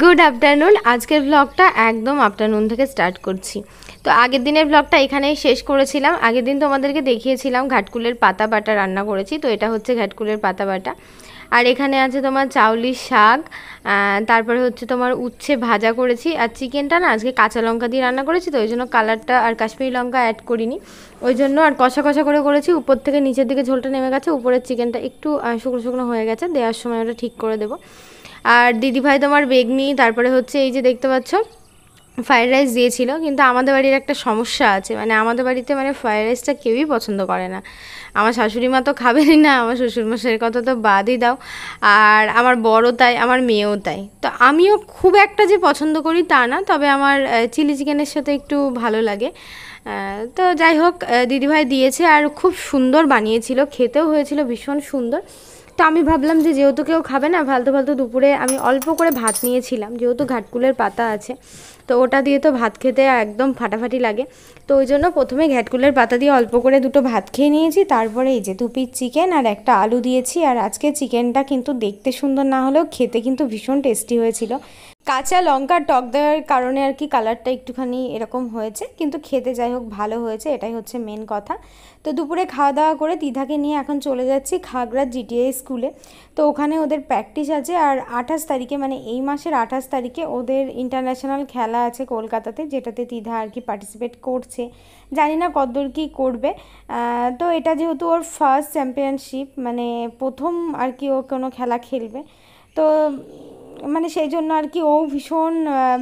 Good afternoon. আজকের ব্লগটা একদম আফটারনুন থেকে স্টার্ট করছি। তো আগের দিনের ব্লগটা এখানেই শেষ করেছিলাম। আগের দিন তোমাদেরকে দেখিয়েছিলাম ঘাটকুলের পাতা বাটা রান্না করেছি। তো এটা হচ্ছে ঘাটকুলের পাতা বাটা। আর এখানে আছে তোমার চাউলির শাক, তারপরে হচ্ছে তোমার উচ্ছে ভাজা করেছি। আর চিকেনটা না আজকে কাঁচা লঙ্কা দিয়ে রান্না করেছি, তো ওই জন্য কালারটা আর কাশ্মীরি লঙ্কা অ্যাড করিনি, ওই জন্য। আর কষা কষা করে করেছি, উপর থেকে নিচের দিকে ঝোলটা নেমে গেছে, উপরের চিকেনটা একটু শুকনো শুকনো হয়ে গেছে, দেওয়ার সময় ওটা ঠিক করে দেবো। আর দিদিভাই তোমার বেগনি, তারপরে হচ্ছে এই যে দেখতে পাচ্ছ ফ্রাইড রাইস দিয়েছিল। কিন্তু আমাদের বাড়ির একটা সমস্যা আছে, মানে আমাদের বাড়িতে মানে ফ্রাইড রাইসটা কেউই পছন্দ করে না। আমার শাশুড়ি মা তো খাবেনই না, আমার শ্বশুরমশাইয়ের কথা তো বাদই দাও, আর আমার বড়ও তাই, আমার মেয়েও তাই। তো আমিও খুব একটা যে পছন্দ করি তা না, তবে আমার চিলি চিকেনের সাথে একটু ভালো লাগে। তো যাই হোক, দিদিভাই দিয়েছে আর খুব সুন্দর বানিয়েছিল, খেতেও হয়েছিল ভীষণ সুন্দর। তো আমি ভাবলাম যে যেহেতু কেউ খাবে না, ফালতু ফালতু দুপুরে আমি অল্প করে ভাত নিয়েছিলাম, যেহেতু ঘাটকুলের পাতা আছে, তো ওটা দিয়ে তো ভাত খেতে একদম ফাটাফাটি লাগে। তো ওই জন্য প্রথমে ঘাটকুলের পাতা দিয়ে অল্প করে দুটো ভাত খেয়ে নিয়েছি, তারপরে এই যে 2 পিস চিকেন আর একটা আলু দিয়েছি। আর আজকে চিকেনটা কিন্তু দেখতে সুন্দর না হলেও খেতে কিন্তু ভীষণ টেস্টি হয়েছিল। কাঁচা লঙ্কা টক দেওয়ার কারণে আর কি কালারটা একটুখানি এরকম হয়েছে, কিন্তু খেতে যাই হোক ভালো হয়েছে, এটাই হচ্ছে মেন কথা। তো দুপুরে খাওয়া দাওয়া করে দিদাকে নিয়ে এখন চলে যাচ্ছি খাগড়া জিটিআই স্কুলে। তো ওখানে ওদের প্র্যাকটিস আছে, আর 28 তারিখে মানে এই মাসের 28 তারিখে ওদের ইন্টারন্যাশনাল খেলা আছে কলকাতাতে, যেটাতে দিদা আর কি পার্টিসিপেট করছে। জানি না কতদূর কী করবে। তো এটা যেহেতু ওর ফার্স্ট চ্যাম্পিয়নশিপ, মানে প্রথম আর কি ও কোনো খেলা খেলবে, তো মানে সেই জন্য আর কি ও ভীষণ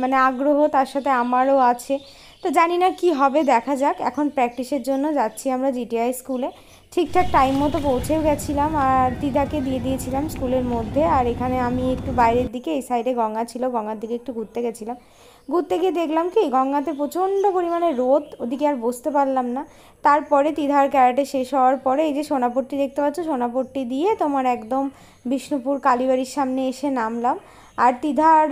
মানে আগ্রহ, তার সাথে আমারও আছে। তো জানি না কি হবে, দেখা যাক। এখন প্র্যাকটিসের জন্য যাচ্ছি আমরা জিটিআই স্কুলে। ঠিকঠাক টাইম মতো পৌঁছেও গেছিলাম, আর দিদাকে দিয়ে দিয়েছিলাম স্কুলের মধ্যে। আর এখানে আমি একটু বাইরের দিকে, এই সাইডে গঙ্গা ছিল, গঙ্গার দিকে একটু ঘুরতে গেছিলাম। ঘুরতে গিয়ে দেখলাম কি গঙ্গাতে প্রচণ্ড পরিমাণে রোদ, ওদিকে আর বসতে পারলাম না। তারপরে দিদার ক্যারাটে শেষ হওয়ার পরে এই যে সোনাপট্টি দেখতে পাচ্ছ, সোনাপট্টি দিয়ে তোমার একদম বিষ্ণুপুর কালীবাড়ির সামনে এসে নামলাম। আর তিধার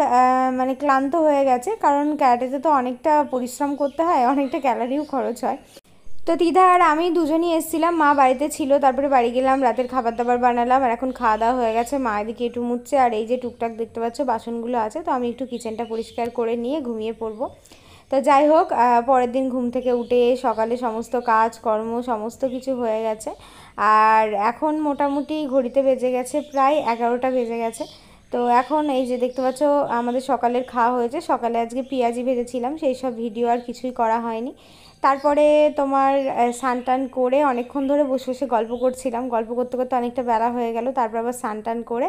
মানে ক্লান্ত হয়ে গেছে, কারণ ক্যারাটেতে তো অনেকটা পরিশ্রম করতে হয়, অনেকটা ক্যালারিও খরচ হয়। তো তিধা আর আমি দুজনই এসেছিলাম, মা বাড়িতে ছিল, তারপরে বাড়ি গেলাম, রাতের খাবার দাবার বানালাম। আর এখন খাওয়া দাওয়া হয়ে গেছে, মা এদিকে একটু মুছছে, আর এই যে টুকটাক দেখতে পাচ্ছ বাসনগুলো আছে, তো আমি একটু কিচেনটা পরিষ্কার করে নিয়ে ঘুমিয়ে পড়বো। তো যাই হোক, পরের দিন ঘুম থেকে উঠে সকালে সমস্ত কাজ কর্ম সমস্ত কিছু হয়ে গেছে। আর এখন মোটামুটি ঘড়িতে বেজে গেছে প্রায় 11টা বেজে গেছে। তো এখন এই যে দেখতে পাচ্ছ আমাদের সকালের খাওয়া হয়েছে। সকালে আজকে পেঁয়াজি ভেজেছিলাম, সেই সব ভিডিও আর কিছুই করা হয়নি। তারপরে তোমার স্নান টান করে অনেকক্ষণ ধরে বসে বসে গল্প করছিলাম, গল্প করতে করতে অনেকটা বেলা হয়ে গেল। তারপর আবার স্নান টান করে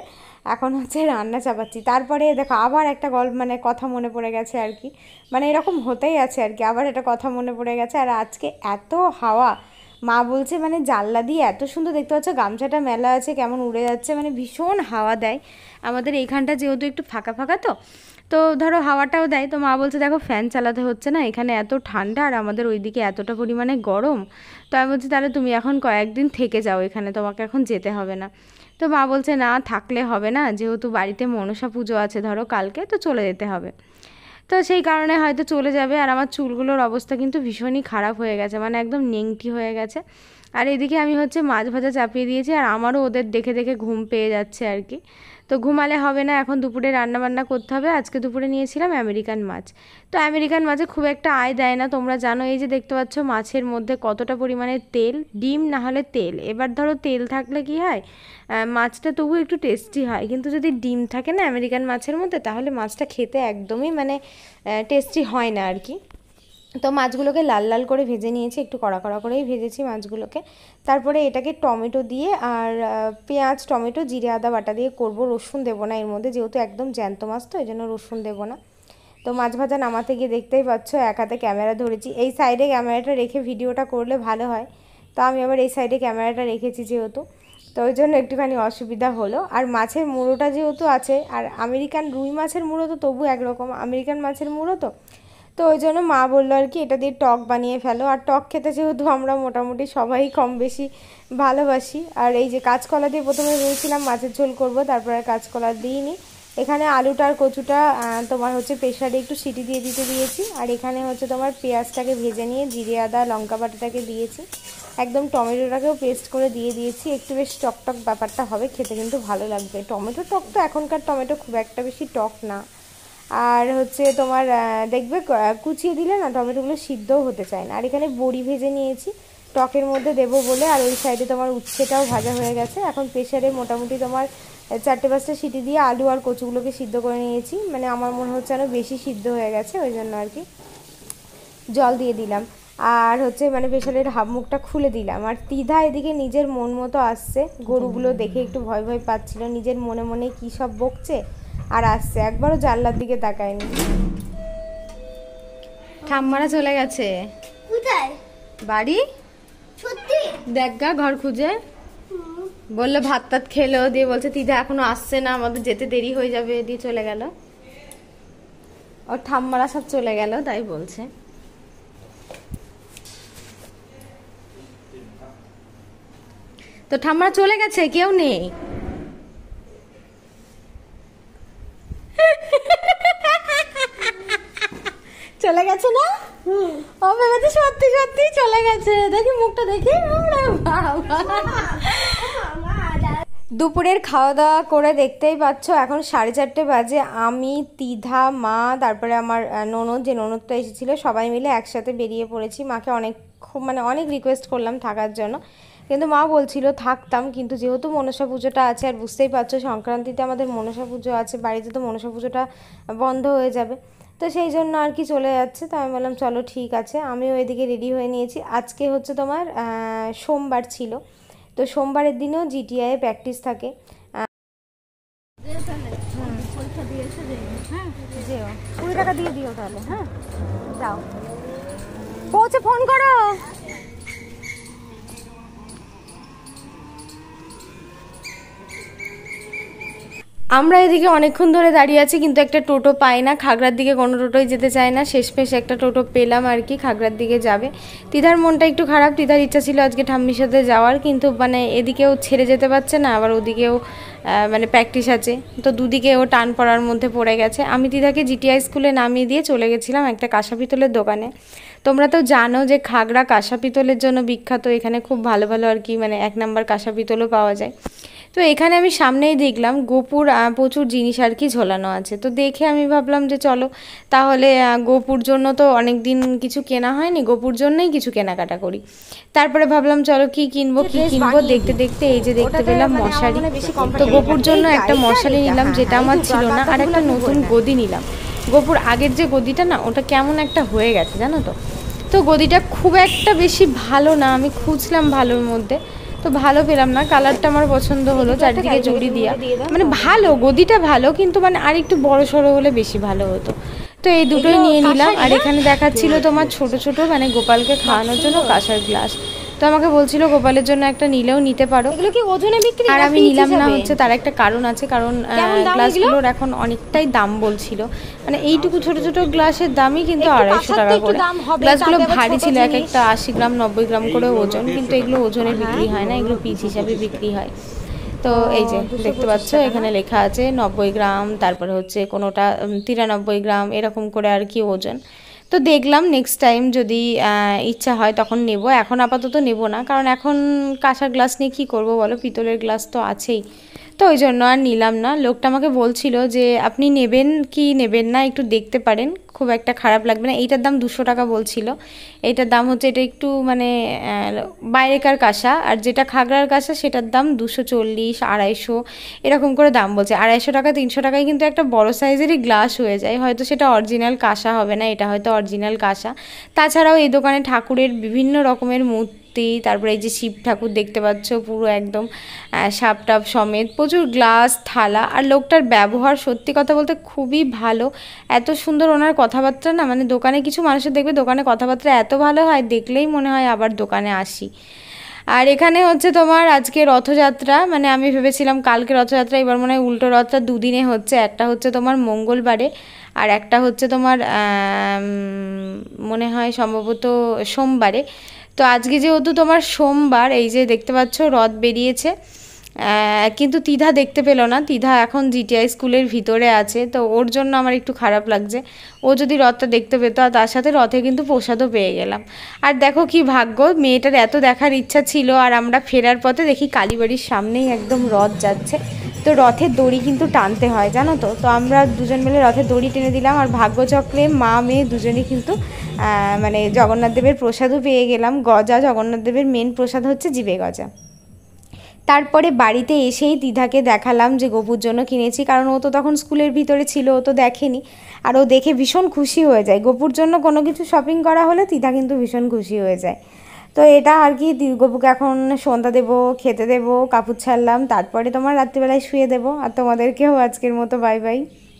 এখন হচ্ছে রান্না চাপাচ্ছি। তারপরে দেখো আবার একটা গল্প মানে কথা মনে পড়ে গেছে আর কি, মানে এরকম হতেই আছে আর কি, আবার একটা কথা মনে পড়ে গেছে। আর আজকে এত হাওয়া, মা বলছে মানে জানলা দিয়ে এত সুন্দর দেখতে পাচ্ছ গামছাটা মেলা আছে কেমন উড়ে যাচ্ছে, মানে ভীষণ হাওয়া দেয়। আমাদের এইখানটা যেহেতু একটু ফাঁকা ফাঁকা, তো তো ধরো হাওয়াটাও দেয়। তো মা বলছে দেখো ফ্যান চালাতে হচ্ছে না, এখানে এত ঠান্ডা আর আমাদের ওইদিকে এতটা পরিমাণে গরম। তো আমি বলছি তাহলে তুমি এখন কয়েকদিন থেকে যাও এখানে, তোমাকে এখন যেতে হবে না। তো মা বলছে না থাকলে হবে না, যেহেতু বাড়িতে মনসা পুজো আছে ধরো কালকে, তো চলে যেতে হবে। তো সেই কারণে হয়তো চলে যাবে। আর আমার চুলগুলোর অবস্থা কিন্তু ভীষণই খারাপ হয়ে গেছে, মানে একদম নেংটি হয়ে গেছে। আর এদিকে আমি হচ্ছে মাছ ভাজা চাপিয়ে দিয়েছি, আর আমারও ওদের দেখে দেখে ঘুম পেয়ে যাচ্ছে আর কি। তো ঘুমালে হবে না, এখন দুপুরে রান্নাবান্না করতে হবে। আজকে দুপুরে নিয়েছিলাম আমেরিকান মাছ। তো আমেরিকান মাছে খুব একটা আয় দেয় না, তোমরা জানো। এই যে দেখতে পাচ্ছ মাছের মধ্যে কতটা পরিমাণে তেল, ডিম না হলে তেল। এবার ধরো তেল থাকলে কি হয়, মাছটা তবু একটু টেস্টি হয়, কিন্তু যদি ডিম থাকে না আমেরিকান মাছের মধ্যে, তাহলে মাছটা খেতে একদমই মানে টেস্টি হয় না আর কি। তো মাছগুলোকে লাল লাল করে ভেজে নিয়েছি, একটু কড়া কড়া করেই ভেজেছি মাছগুলোকে। তারপরে এটাকে টমেটো দিয়ে আর পেঁয়াজ টমেটো জিরে আদা বাটা দিয়ে করব, রসুন দেবো না এর মধ্যে, যেহেতু একদম জ্যান্ত মাছ, তো এই জন্য রসুন দেবো না। তো মাছ ভাজা নামাতে গিয়ে দেখতেই পাচ্ছ এক হাতে ক্যামেরা ধরেছি, এই সাইডে ক্যামেরাটা রেখে ভিডিওটা করলে ভালো হয়। তো আমি আবার এই সাইডে ক্যামেরাটা রেখেছি যেহেতু, তো ওই জন্য একটুখানি অসুবিধা হলো। আর মাছের মুড়োটা যেহেতু আছে, আর আমেরিকান রুই মাছের মুড়ো তো তবু একরকম, আমেরিকান মাছের মুড়ো তো, তো ওই জন্য মা বললো আর কি এটা দিয়ে টক বানিয়ে ফেলো। আর টক খেতে যেহেতু আমরা মোটামুটি সবাই কম বেশি ভালোবাসি। আর এই যে কাঁচকলা দিয়ে প্রথমে ভেবেছিলাম মাছের ঝোল করব, তারপরে কাঁচকলা দিইনি। এখানে আলুটা আর কচুটা তোমার হচ্ছে প্রেশারে একটু সিটি দিয়ে দিয়েছি। আর এখানে হচ্ছে তোমার পেঁয়াজটাকে ভেজে নিয়ে জিরে আদা লঙ্কা বাটাটাকে দিয়েছি, একদম টমেটোটাকেও পেস্ট করে দিয়ে দিয়েছি। একটু বেশ টকটক ব্যাপারটা হবে, খেতে কিন্তু ভালো লাগবে। টমেটো টক তো, এখনকার টমেটো খুব একটা বেশি টক না। আর হচ্ছে তোমার দেখবে কুচিয়ে দিলে না টমেটোগুলো সিদ্ধও হতে চায় না। আর এখানে বড়ি ভেজে নিয়েছি টকের মধ্যে দেবো বলে। আর ওই সাইডে তোমার উচ্ছেটাও ভাজা হয়ে গেছে। এখন প্রেশারে মোটামুটি তোমার 4-5টা সিটি দিয়ে আলু আর কচুগুলোকে সিদ্ধ করে নিয়েছি। মানে আমার মনে হচ্ছে আরও বেশি সিদ্ধ হয়ে গেছে, ওই জন্য আর কি জল দিয়ে দিলাম। আর হচ্ছে মানে প্রেশারের মুখটা খুলে দিলাম। আর তিধা এদিকে নিজের মন মতো আসছে, গরুগুলো দেখে একটু ভয় ভয় পাচ্ছিল, নিজের মনে মনে কী সব বকছে আর আসছে, একবারও জানলার দিকে তাকায়নি। ঠাম্মারা চলে গেছে কোথায়? বাড়ি। সত্যি? দেখ গা ঘর খুঁজে, বললো ভাত টাত খেলো, দিয়ে বলছে তিধা এখনো আসছে না, আমাদের যেতে দেরি হয়ে যাবে, দিয়ে চলে গেল। ওর ঠাম্মারা সব চলে গেল, তাই বলছে। তো ঠাম্মারা চলে গেছে, কেউ নেই। চলে গেছে না? ও ভেবেছে সত্যি সত্যি চলে গেছে। দেখি মুখটা দেখি। দুপুরের খাওয়া দাওয়া করে দেখতেই পাচ্ছ এখন 4:30 বাজে। আমি, তিধা, মা, তারপরে আমার ননদ, যে ননদটা এসেছিলো, সবাই মিলে একসাথে বেরিয়ে পড়েছি। মাকে অনেক রিকোয়েস্ট করলাম থাকার জন্য, কিন্তু মা বলছিল থাকতাম, কিন্তু যেহেতু মনসা পুজোটা আছে, আর বুঝতেই পারছো সংক্রান্তিতে আমাদের মনসা পুজো আছে, বাড়িতে তো মনসা পুজোটা বন্ধ হয়ে যাবে, তো সেই জন্য আর কি চলে যাচ্ছে। তো আমি বললাম চলো ঠিক আছে। আমিও এদিকে রেডি হয়ে নিয়েছি। আজকে হচ্ছে তোমার সোমবার ছিল, তো সোমবারের দিনেও জিটিআই প্র্যাকটিস থাকে। যেও 20 টাকা দিয়ে দিও তাহলে। হ্যাঁ যাও, পৌঁছে ফোন করো। আমরা এদিকে অনেকক্ষণ ধরে দাঁড়িয়ে আছি, কিন্তু একটা টোটো পাই না। খাগড়ার দিকে কোনো টোটোই যেতে চায় না। শেষমেশ একটা টোটো পেলাম আর কি, খাগড়ার দিকে যাবে। তিধার মনটা একটু খারাপ, তিধার ইচ্ছা ছিল আজকে ঠাম্মির সাথে যাওয়ার, কিন্তু মানে এদিকেও ছেড়ে যেতে পারছে না, আবার ওদিকেও মানে প্র্যাকটিস আছে, তো দুদিকে ও টান পড়ার মধ্যে পড়ে গেছে। আমি তিধাকে জিটিআই স্কুলে নামিয়ে দিয়ে চলে গেছিলাম একটা কাঁসা পিতলের দোকানে। তোমরা তো জানো যে খাগড়া কাঁসা পিতলের জন্য বিখ্যাত, এখানে খুব ভালো ভালো আর কি মানে 1 নম্বর কাঁসা পিতলও পাওয়া যায়। তো এখানে আমি সামনেই দেখলাম গোপুর প্রচুর জিনিস আর কি ঝোলানো আছে, তো দেখে আমি ভাবলাম যে চলো তাহলে গোপুর জন্য তো অনেক দিন কিছু কেনা হয়নি, গোপুর জন্যই কিছু কেনাকাটা করি। তারপরে ভাবলাম চলো কি কিনবো দেখতে দেখতে এই যে দেখতে পেলাম মশারি। তো গোপুর জন্য একটা মশারি নিলাম, যেটা আমার ছিল না, আর একটা নতুন গদি নিলাম। গোপুর আগের যে গদিটা না, ওটা কেমন একটা হয়ে গেছে জানো তো। তো গদিটা খুব একটা বেশি ভালো না, আমি খুঁজলাম ভালোর মধ্যে, তো ভালো পেলাম না। কালারটা আমার পছন্দ হলো, চারদিকে জড়ি দিয়া, মানে ভালো গদিটা ভালো, কিন্তু মানে আর একটু বড় সড়ো হলে বেশি ভালো হতো। তো এই দুটোই নিয়ে নিলাম। আর এখানে দেখাচ্ছিল তোমার ছোট ছোট মানে গোপালকে খাওয়ানোর জন্য কাঁসার গ্লাস, তো আমাকে বলছিল গোপালের জন্য একটা নিলেও নিতে পারো। এগুলো কি ওজনে বিক্রি? আর আমি নিলাম না, হচ্ছে তার একটা কারণ আছে, কারণ গ্লাসগুলোর এখন অনেকটাই দাম বলছিল, মানে এইটুকু ছোট ছোট গ্লাসের দামই কিন্তু 250 টাকা করে। গ্লাসগুলো ভারী ছিল, এক একটা 80 গ্রাম 90 গ্রাম করে ওজন, কিন্তু এগুলো ওজনে বিক্রি হয় না, এগুলো পিস হিসাবে বিক্রি হয়। তো এই যে দেখতে পাচ্ছ এখানে লেখা আছে 90 গ্রাম, তারপরে হচ্ছে কোনোটা 93 গ্রাম, এরকম করে আর কি ওজন। তো দেখলাম নেক্সট টাইম যদি ইচ্ছা হয় তখন নেব, এখন আপাতত নেব না, কারণ এখন কাঁসার গ্লাস নিয়ে কী করবো বলো, পিতলের গ্লাস তো আছেই, তো ওই জন্য আর নিলাম না। লোকটা আমাকে বলছিল যে আপনি নেবেন কি নেবেন না একটু দেখতে পারেন, খুব একটা খারাপ লাগবে না। এইটার দাম 200 টাকা বলছিল, এইটার দাম হচ্ছে, এটা একটু মানে বাইরেকার কাঁসা, আর যেটা খাগড়ার কাঁসা সেটার দাম 240 250 এরকম করে দাম বলছে। 250 টাকা 300 টাকায় কিন্তু একটা বড় সাইজেরই গ্লাস হয়ে যায়, হয়তো সেটা অরিজিনাল কাঁসা হবে না, এটা হয়তো অরিজিনাল কাঁসা। তাছাড়াও এই দোকানে ঠাকুরের বিভিন্ন রকমের মূর্তি, তারপরে এই যে শিব ঠাকুর দেখতে পাচ্ছ পুরো একদম সাপ টাপ সমেত, প্রচুর গ্লাস থালা। আর লোকটার ব্যবহার সত্যি কথা বলতে খুবই ভালো, এত সুন্দর ওনার কথাবার্তা না, মানে দোকানে কিছু মানুষের দেখবে দোকানে কথাবার্তা এত ভালো হয়, দেখলেই মনে হয় আবার দোকানে আসি। আর এখানে হচ্ছে তোমার আজকে রথযাত্রা, মানে আমি ভেবেছিলাম কালকে রথযাত্রা, এবার মনে হয় উল্টো রথটা দুদিনে হচ্ছে, একটা হচ্ছে তোমার মঙ্গলবারে আর একটা হচ্ছে তোমার মনে হয় সম্ভবত সোমবারে। তো আজকে যেহেতু তোমার সোমবার, এই যে দেখতে পাচ্ছ রথ বেরিয়েছে, কিন্তু তিধা দেখতে পেলো না, তিধা এখন জিটিআই স্কুলের ভিতরে আছে, তো ওর জন্য আমার একটু খারাপ লাগছে। ও যদি রথটা দেখতে পেত, আর তার সাথে রথে কিন্তু প্রসাদও পেয়ে গেলাম। আর দেখো কি ভাগ্য, মেয়েটার এত দেখার ইচ্ছা ছিল, আর আমরা ফেরার পথে দেখি কালীবাড়ির সামনেই একদম রথ যাচ্ছে। তো রথের দড়ি কিন্তু টানতে হয় জানো তো। তো আমরা দুজন মিলে রথের দড়ি টেনে দিলাম, আর ভাগ্যচক্রে মা মেয়ে দুজনেই কিন্তু মানে জগন্নাথ দেবের প্রসাদও পেয়ে গেলাম। গজা, জগন্নাথ দেবের মেন প্রসাদ হচ্ছে জিভে গজা। তারপরে বাড়িতে এসেই দিদাকে দেখালাম যে গপুর জন্য কিনেছি, কারণ ও তো তখন স্কুলের ভিতরে ছিল, ও তো দেখেনি। আর ও দেখে ভীষণ খুশি হয়ে যায়, গপুর জন্য কোনো কিছু শপিং করা হলে দিদা কিন্তু ভীষণ খুশি হয়ে যায়। তো এটা আর কি, গপুকে এখন সন্ধ্যা দেবো, খেতে দেবো, কাপড় ছাড়লাম, তারপরে তোমার রাত্রিবেলায় শুয়ে দেবো। আর তোমাদেরকেও আজকের মতো বাই বাই।